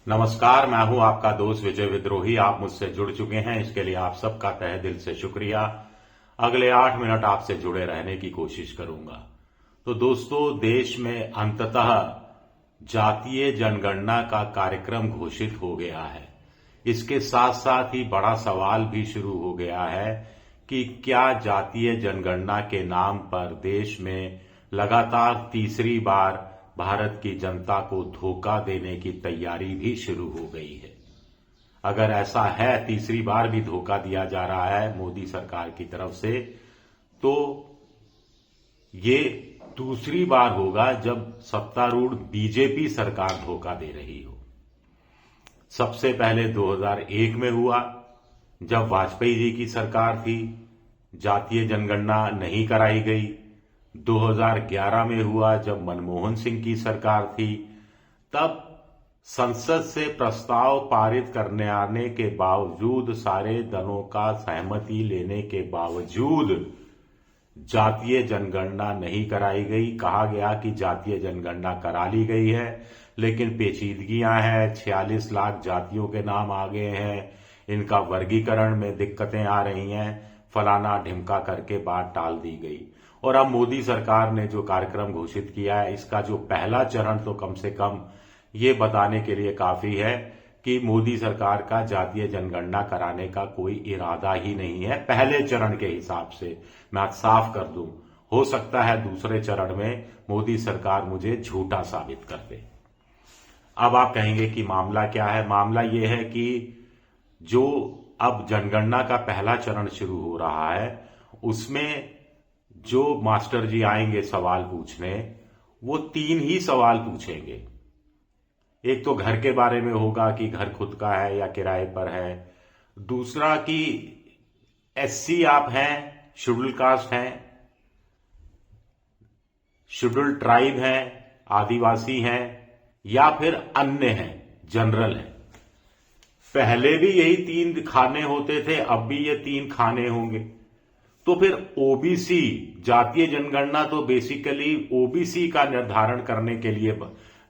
नमस्कार, मैं हूं आपका दोस्त विजय विद्रोही। आप मुझसे जुड़ चुके हैं, इसके लिए आप सबका तहे दिल से शुक्रिया। अगले 8 मिनट आपसे जुड़े रहने की कोशिश करूंगा। तो दोस्तों, देश में अंततः जातीय जनगणना का कार्यक्रम घोषित हो गया है। इसके साथ साथ ही बड़ा सवाल भी शुरू हो गया है कि क्या जातीय जनगणना के नाम पर देश में लगातार तीसरी बार भारत की जनता को धोखा देने की तैयारी भी शुरू हो गई है। अगर ऐसा है, तीसरी बार भी धोखा दिया जा रहा है मोदी सरकार की तरफ से, तो ये दूसरी बार होगा जब सत्तारूढ़ बीजेपी सरकार धोखा दे रही हो। सबसे पहले 2001 में हुआ, जब वाजपेयी जी की सरकार थी, जातीय जनगणना नहीं कराई गई। 2011 में हुआ, जब मनमोहन सिंह की सरकार थी, तब संसद से प्रस्ताव पारित करने आने के बावजूद, सारे दलों का सहमति लेने के बावजूद जातीय जनगणना नहीं कराई गई। कहा गया कि जातीय जनगणना करा ली गई है, लेकिन पेचीदगियां हैं, 46 लाख जातियों के नाम आ गए हैं, इनका वर्गीकरण में दिक्कतें आ रही हैं, फलाना ढिमका करके बात टाल दी गई। और अब मोदी सरकार ने जो कार्यक्रम घोषित किया है, इसका जो पहला चरण तो कम से कम ये बताने के लिए काफी है कि मोदी सरकार का जातीय जनगणना कराने का कोई इरादा ही नहीं है। पहले चरण के हिसाब से मैं आज साफ कर दूं, हो सकता है दूसरे चरण में मोदी सरकार मुझे झूठा साबित कर दे। अब आप कहेंगे कि मामला क्या है? मामला ये है कि जो अब जनगणना का पहला चरण शुरू हो रहा है, उसमें जो मास्टर जी आएंगे सवाल पूछने, वो 3 ही सवाल पूछेंगे। एक तो घर के बारे में होगा कि घर खुद का है या किराए पर है। दूसरा कि एससी आप हैं, शेड्यूल कास्ट हैं, शेड्यूल ट्राइब हैं, आदिवासी हैं, या फिर अन्य हैं, जनरल हैं। पहले भी यही 3 खाने होते थे, अब भी ये 3 खाने होंगे। तो फिर ओबीसी, जातीय जनगणना तो बेसिकली ओबीसी का निर्धारण करने के लिए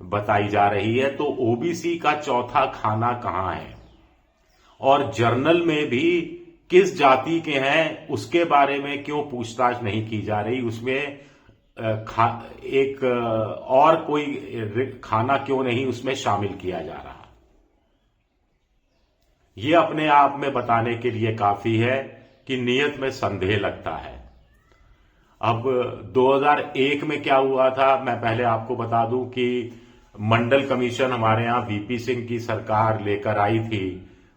बताई जा रही है, तो ओबीसी का चौथा खाना कहां है, और जर्नल में भी किस जाति के हैं उसके बारे में क्यों पूछताछ नहीं की जा रही, उसमें एक और कोई खाना क्यों नहीं उसमें शामिल किया जा रहा। यह अपने आप में बताने के लिए काफी है कि नियत में संदेह लगता है। अब 2001 में क्या हुआ था, मैं पहले आपको बता दूं कि मंडल कमीशन हमारे यहां वीपी सिंह की सरकार लेकर आई थी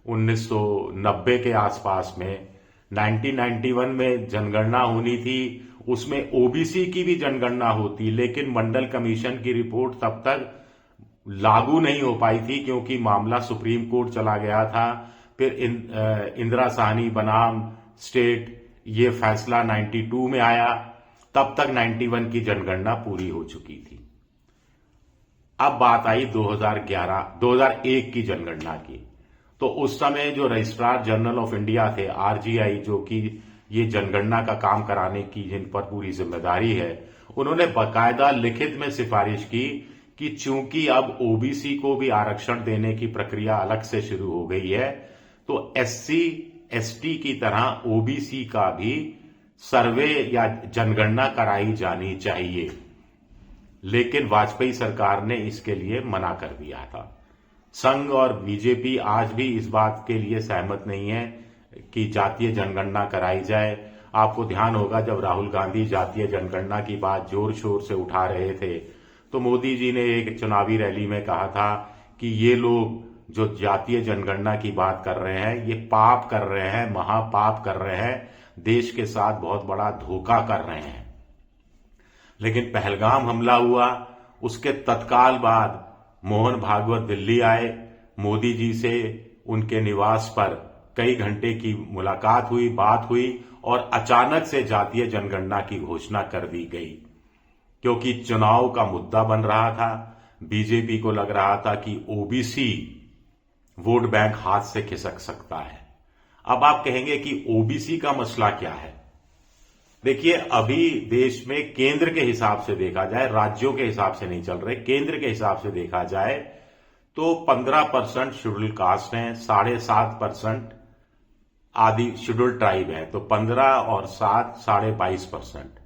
1990 के आसपास में। 1991 में जनगणना होनी थी, उसमें ओबीसी की भी जनगणना होती, लेकिन मंडल कमीशन की रिपोर्ट तब तक लागू नहीं हो पाई थी क्योंकि मामला सुप्रीम कोर्ट चला गया था। फिर इंदिरा साहनी बनाम स्टेट, ये फैसला 92 में आया, तब तक 91 की जनगणना पूरी हो चुकी थी। अब बात आई 2001 की जनगणना की। तो उस समय जो रजिस्ट्रार जनरल ऑफ इंडिया थे, आरजीआई, जो कि ये जनगणना का काम कराने की जिन पर पूरी जिम्मेदारी है, उन्होंने बाकायदा लिखित में सिफारिश की कि चूंकि अब ओबीसी को भी आरक्षण देने की प्रक्रिया अलग से शुरू हो गई है, तो एससी एसटी की तरह ओबीसी का भी सर्वे या जनगणना कराई जानी चाहिए। लेकिन वाजपेयी सरकार ने इसके लिए मना कर दिया था। संघ और बीजेपी आज भी इस बात के लिए सहमत नहीं है कि जातीय जनगणना कराई जाए। आपको ध्यान होगा, जब राहुल गांधी जातीय जनगणना की बात जोर शोर से उठा रहे थे, तो मोदी जी ने एक चुनावी रैली में कहा था कि ये लोग जो जातीय जनगणना की बात कर रहे हैं, ये पाप कर रहे हैं, महापाप कर रहे हैं, देश के साथ बहुत बड़ा धोखा कर रहे हैं। लेकिन पहलगाम हमला हुआ, उसके तत्काल बाद मोहन भागवत दिल्ली आए, मोदी जी से उनके निवास पर कई घंटे की मुलाकात हुई, बात हुई, और अचानक से जातीय जनगणना की घोषणा कर दी गई क्योंकि चुनाव का मुद्दा बन रहा था। बीजेपी को लग रहा था कि ओबीसी वोट बैंक हाथ से खिसक सकता है। अब आप कहेंगे कि ओबीसी का मसला क्या है? देखिए, अभी देश में केंद्र के हिसाब से देखा जाए, राज्यों के हिसाब से नहीं चल रहे, केंद्र के हिसाब से देखा जाए तो 15% शेड्यूल कास्ट हैं, 7.5% आदि शेड्यूल ट्राइब है, तो 15 और 7 22.5%।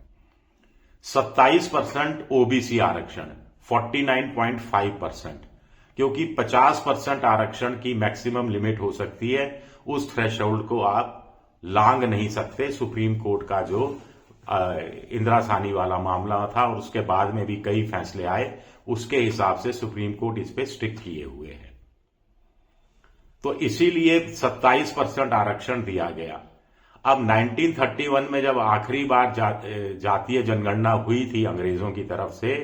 27% ओबीसी आरक्षण, 49.5%, क्योंकि 50% आरक्षण की मैक्सिमम लिमिट हो सकती है, उस थ्रेशोल्ड को आप लांघ नहीं सकते। सुप्रीम कोर्ट का जो इंदिरा साहनी वाला मामला था और उसके बाद में भी कई फैसले आए, उसके हिसाब से सुप्रीम कोर्ट इस पे स्ट्रिक्ट किए हुए है। तो इसीलिए 27% आरक्षण दिया गया। अब 1931 में जब आखिरी बार जातीय जनगणना हुई थी अंग्रेजों की तरफ से,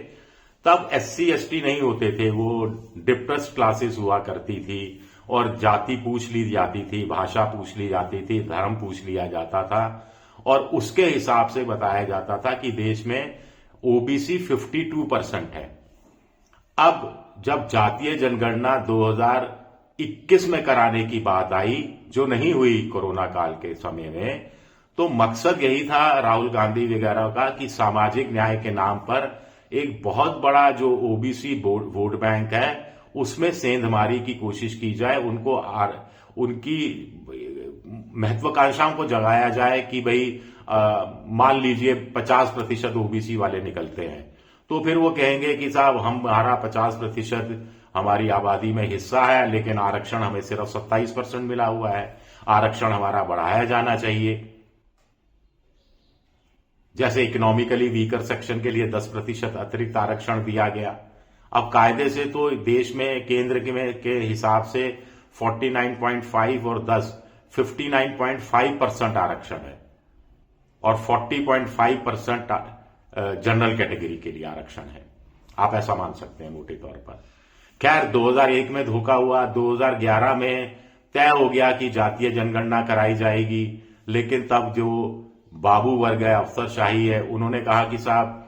तब SC ST नहीं होते थे, वो डिप्रेस्ड क्लासेस हुआ करती थी और जाति पूछ ली जाती थी, भाषा पूछ ली जाती थी, धर्म पूछ लिया जाता था और उसके हिसाब से बताया जाता था कि देश में ओबीसी 52% है। अब जब जातीय जनगणना 2021 में कराने की बात आई, जो नहीं हुई कोरोना काल के समय में, तो मकसद यही था राहुल गांधी वगैरह का कि सामाजिक न्याय के नाम पर एक बहुत बड़ा जो ओबीसी वोट बैंक है उसमें सेंधमारी की कोशिश की जाए, उनकी महत्वाकांक्षाओं को जगाया जाए कि भाई मान लीजिए 50% ओबीसी वाले निकलते हैं, तो फिर वो कहेंगे कि साहब हमारा 50% हमारी आबादी में हिस्सा है, लेकिन आरक्षण हमें सिर्फ 27% मिला हुआ है, आरक्षण हमारा बढ़ाया जाना चाहिए। जैसे इकोनॉमिकली वीकर सेक्शन के लिए 10% अतिरिक्त आरक्षण दिया गया। अब कायदे से तो देश में केंद्र के हिसाब से 49.5 और 10 59.5% आरक्षण है और 40.5% जनरल कैटेगरी के लिए आरक्षण है, आप ऐसा मान सकते हैं मोटे तौर पर। खैर 2001 में धोखा हुआ, 2011 में तय हो गया कि जातीय जनगणना कराई जाएगी, लेकिन तब जो बाबू वर्ग है, अफसरशाही है, उन्होंने कहा कि साहब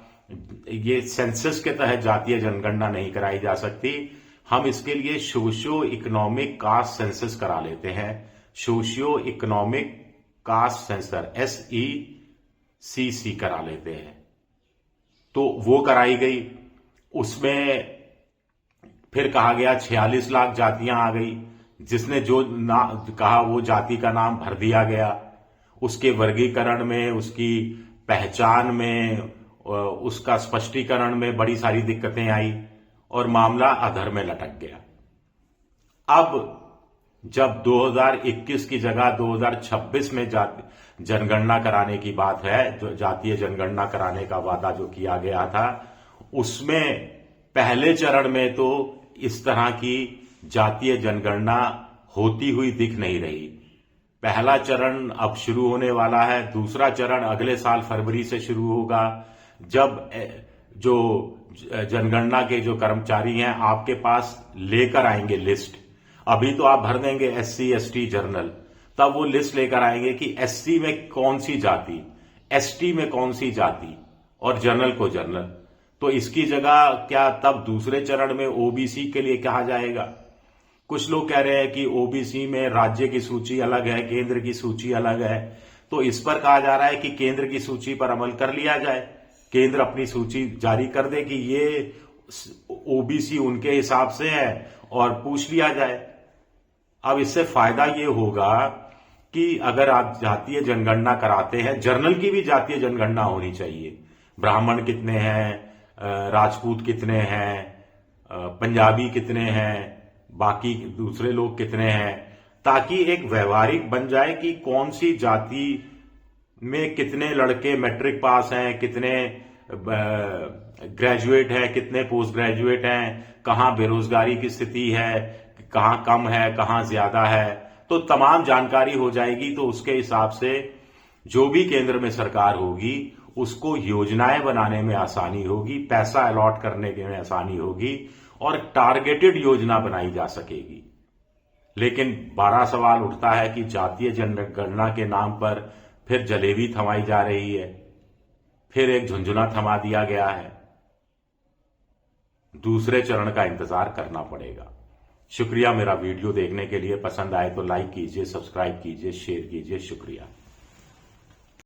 ये सेंसस के तहत जातीय जनगणना नहीं कराई जा सकती, हम इसके लिए सोशियो इकोनॉमिक कास्ट सेंसस करा लेते हैं, socio economic cast sensor SECC करा लेते हैं। तो वो कराई गई, उसमें फिर कहा गया 46 लाख जातियां आ गई, जिसने जो कहा वो जाति का नाम भर दिया गया, उसके वर्गीकरण में, उसकी पहचान में, उसका स्पष्टीकरण में बड़ी सारी दिक्कतें आई और मामला अधर में लटक गया। अब जब 2021 की जगह 2026 में जनगणना कराने की बात है, जो जातीय जनगणना कराने का वादा जो किया गया था, उसमें पहले चरण में तो इस तरह की जातीय जनगणना होती हुई दिख नहीं रही। पहला चरण अब शुरू होने वाला है, दूसरा चरण अगले साल फरवरी से शुरू होगा, जब जो जनगणना के जो कर्मचारी हैं आपके पास लेकर आएंगे लिस्ट। अभी तो आप भर देंगे SC ST जनरल, तब वो लिस्ट लेकर आएंगे कि SC में कौन सी जाति, ST में कौन सी जाति और जनरल को जनरल। तो इसकी जगह क्या तब दूसरे चरण में OBC के लिए कहा जाएगा? कुछ लोग कह रहे हैं कि OBC में राज्य की सूची अलग है, केंद्र की सूची अलग है, तो इस पर कहा जा रहा है कि केंद्र की सूची पर अमल कर लिया जाए, केंद्र अपनी सूची जारी कर दे कि ये OBC उनके हिसाब से है और पूछ लिया जाए। अब इससे फायदा ये होगा कि अगर आप जातीय जनगणना कराते हैं, जनरल की भी जातीय जनगणना होनी चाहिए, ब्राह्मण कितने हैं, राजपूत कितने हैं, पंजाबी कितने हैं, बाकी दूसरे लोग कितने हैं, ताकि एक व्यवहारिक बन जाए कि कौन सी जाति में कितने लड़के मैट्रिक पास हैं, कितने ग्रेजुएट हैं, कितने पोस्ट ग्रेजुएट हैं, कहां बेरोजगारी की स्थिति है, कहां कम है, कहां ज्यादा है, तो तमाम जानकारी हो जाएगी। तो उसके हिसाब से जो भी केंद्र में सरकार होगी उसको योजनाएं बनाने में आसानी होगी, पैसा अलॉट करने में आसानी होगी और टारगेटेड योजना बनाई जा सकेगी। लेकिन बड़ा सवाल उठता है कि जातीय जनगणना के नाम पर फिर जलेबी थमाई जा रही है, फिर एक झुंझुना थमा दिया गया है। दूसरे चरण का इंतजार करना पड़ेगा। शुक्रिया मेरा वीडियो देखने के लिए। पसंद आए तो लाइक कीजिए, सब्सक्राइब कीजिए, शेयर कीजिए। शुक्रिया।